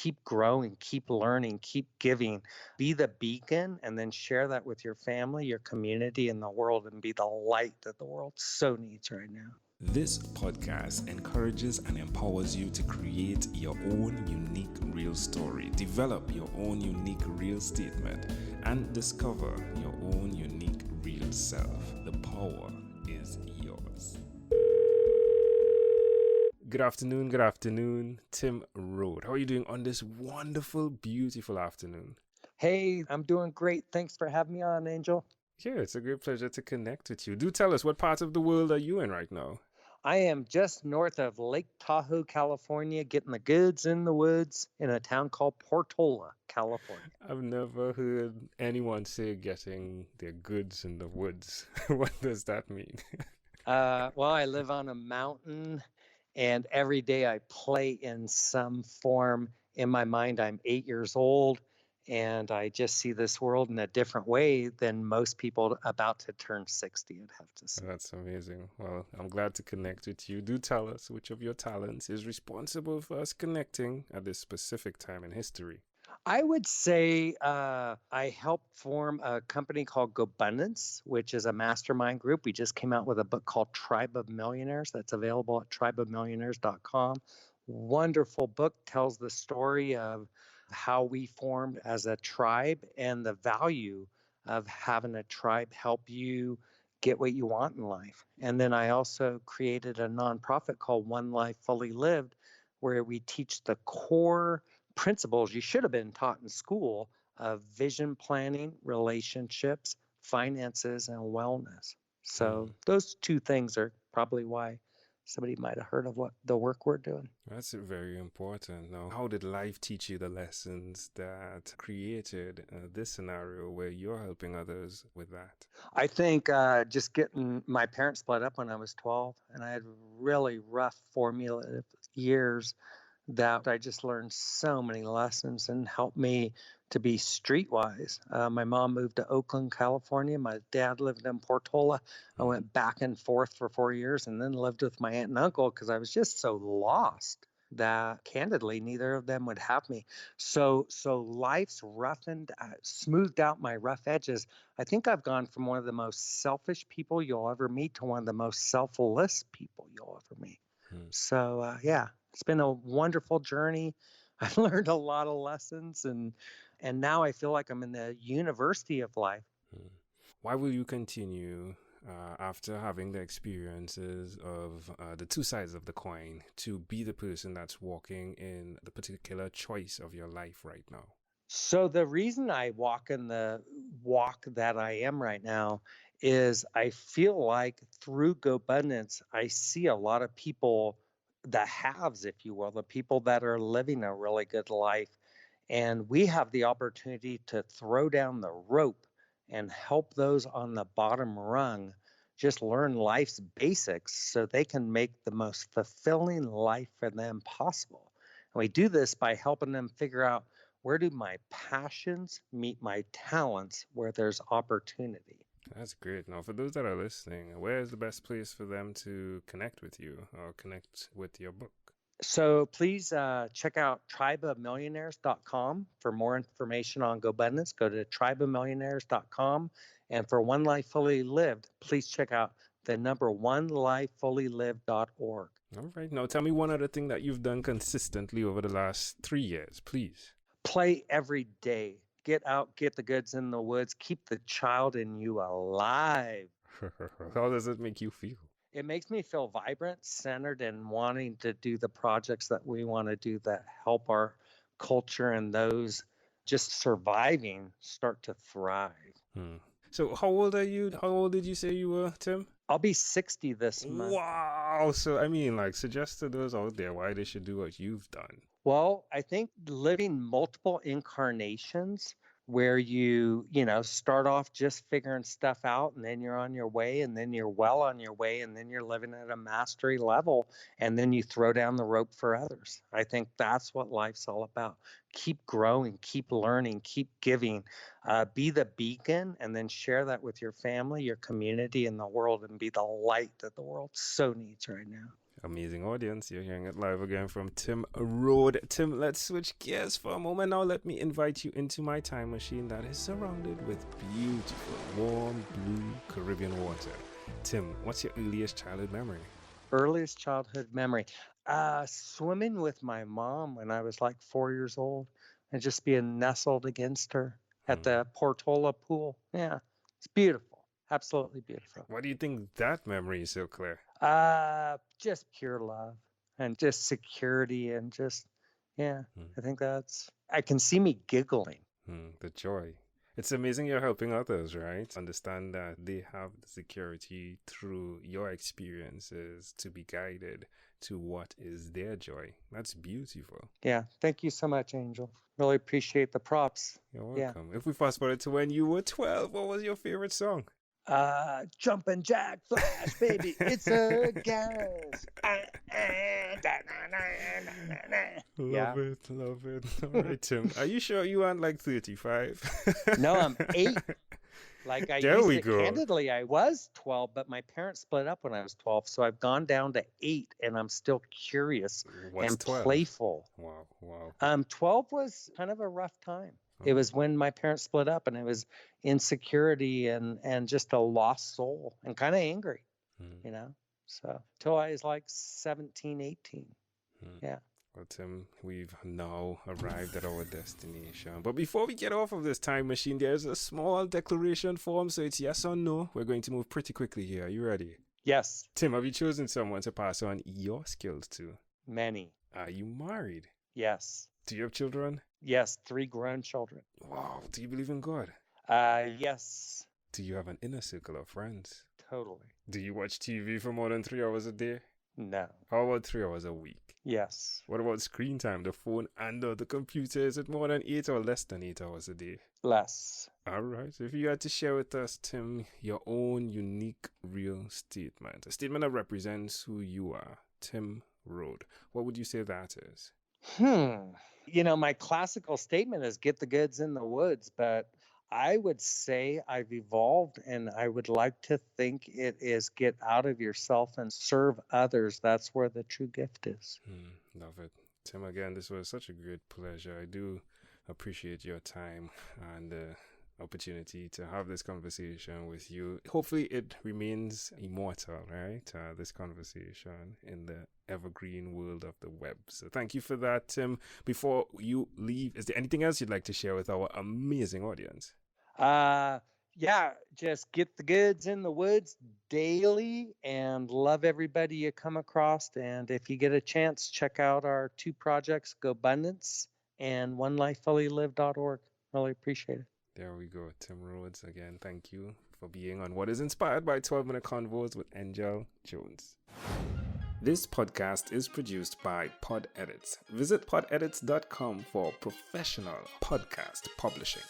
keep growing, keep learning, keep giving, be the beacon, and then share that with your family, your community, and the world, and be the light that the world so needs right now. This podcast encourages and empowers you to create your own unique real story, develop your own unique real statement, and discover your own unique real self. The power is yours. Good afternoon, Tim Rhode. How are you doing on this wonderful, beautiful afternoon? Hey, I'm doing great. Thanks for having me on, Angel. Yeah, it's a great pleasure to connect with you. Do tell us, what part of the world are you in right now? I am just north of Lake Tahoe, California, getting the goods in the woods in a town called Portola, California. I've never heard anyone say getting their goods in the woods. What does that mean? Well, I live on a mountain, and every day I play in some form. In my mind, I'm 8 years old, and I just see this world in a different way than most people about to turn 60, I'd have to say. That's amazing. Well, I'm glad to connect with you. Do tell us which of your talents is responsible for us connecting at this specific time in history. I would say I helped form a company called GoBundance, which is a mastermind group. We just came out with a book called Tribe of Millionaires that's available at tribeofmillionaires.com. Wonderful book, tells the story of how we formed as a tribe and the value of having a tribe help you get what you want in life. And then I also created a nonprofit called One Life Fully Lived, where we teach the core principles you should have been taught in school of vision planning, relationships, finances, and wellness. So those two things are probably why somebody might have heard of what the work we're doing. That's very important. Now, how did life teach you the lessons that created this scenario where you're helping others with that? I think just getting my parents split up when I was 12, and I had really rough formative years that I just learned so many lessons and helped me to be streetwise. My mom moved to Oakland, California. My dad lived in Portola. I went back and forth for 4 years and then lived with my aunt and uncle because I was just so lost that candidly neither of them would have me. So life's roughened, smoothed out my rough edges. I think I've gone from one of the most selfish people you'll ever meet to one of the most selfless people you'll ever meet. So yeah, it's been a wonderful journey. I've learned a lot of lessons, and now I feel like I'm in the university of life. Why will you continue after having the experiences of the two sides of the coin to be the person that's walking in the particular choice of your life right now? So the reason I walk in the walk that I am right now is I feel like through GoBundance, I see a lot of people, the haves, if you will, the people that are living a really good life. And we have the opportunity to throw down the rope and help those on the bottom rung just learn life's basics so they can make the most fulfilling life for them possible. And we do this by helping them figure out, where do my passions meet my talents where there's opportunity? That's great. Now, for those that are listening, where is the best place for them to connect with you or connect with your book? So please check out tribeofmillionaires.com for more information on GoBundance. Go to tribeofmillionaires.com. And for One Life Fully Lived, please check out the number onelifefullylived.org. All right. Now, tell me one other thing that you've done consistently over the last 3 years, please. Play every day. Get out, get the goods in the woods. Keep the child in you alive. How does it make you feel? It makes me feel vibrant, centered, and wanting to do the projects that we want to do that help our culture and those just surviving start to thrive. So how old are you? How old did you say you were, Tim? I'll be 60 this month. Wow. So, I mean, suggest to those out there why they should do what you've done. Well, I think living multiple incarnations where you start off just figuring stuff out, and then you're on your way, and then you're well on your way, and then you're living at a mastery level, and then you throw down the rope for others. I think that's what life's all about. Keep growing, keep learning, keep giving, be the beacon, and then share that with your family, your community, and the world, and be the light that the world so needs right now. Amazing audience. You're hearing it live again from Tim Rhode. Tim, let's switch gears for a moment now. Let me invite you into my time machine that is surrounded with beautiful, warm, blue Caribbean water. Tim, what's your earliest childhood memory? Earliest childhood memory. Swimming with my mom when I was like 4 years old and just being nestled against her at the Portola pool. Yeah, it's beautiful. Absolutely beautiful. Why do you think that memory is so clear? Just pure love and just security and just, I think I can see me giggling. The joy. It's amazing you're helping others, right? Understand that they have the security through your experiences to be guided to what is their joy. That's beautiful. Yeah. Thank you so much, Angel. Really appreciate the props. You're welcome. If we fast forward to when you were 12, what was your favorite song? Jumpin' Jack Flash, baby, it's a gas. Love it. All right, Tim. Are you sure you aren't like 35? No, I'm 8. Like candidly, I was 12, but my parents split up when I was 12, so I've gone down to 8, and I'm still curious and 12? Playful. Wow. 12 was kind of a rough time. It was when my parents split up, and it was insecurity and just a lost soul and kind of angry, so till I was like 17, 18. Yeah. Well, Tim, we've now arrived at our destination. But before we get off of this time machine, there's a small declaration form, so it's yes or no. We're going to move pretty quickly here. Are you ready? Yes. Tim, have you chosen someone to pass on your skills to? Many. Are you married? Yes. Do you have children? Yes, 3 grown children. Wow. Do you believe in God? Yes. Do you have an inner circle of friends? Totally. Do you watch TV for more than 3 hours a day? No. How about 3 hours a week? Yes. What about screen time, the phone and the computer? Is it more than 8 or less than 8 hours a day? Less. All right. So if you had to share with us, Tim, your own unique real statement, a statement that represents who you are, Tim Rhode, what would you say that is? My classical statement is get the goods in the woods, but I would say I've evolved, and I would like to think it is get out of yourself and serve others. That's where the true gift is. Love it. Tim, again, this was such a great pleasure. I do appreciate your time and the opportunity to have this conversation with you. Hopefully it remains immortal, right? This conversation in the evergreen world of the web. So thank you for that, Tim. Before you leave, is there anything else you'd like to share with our amazing audience? Just get the goods in the woods daily and love everybody you come across. And if you get a chance, check out our 2 projects, GoBundance and onelifefullylive.org. Really appreciate it. There we go. Tim Rhodes, again, thank you for being on what is inspired by 12-Minute Convos with Angel Jones. This podcast is produced by Pod Edits. Visit podedits.com for professional podcast publishing.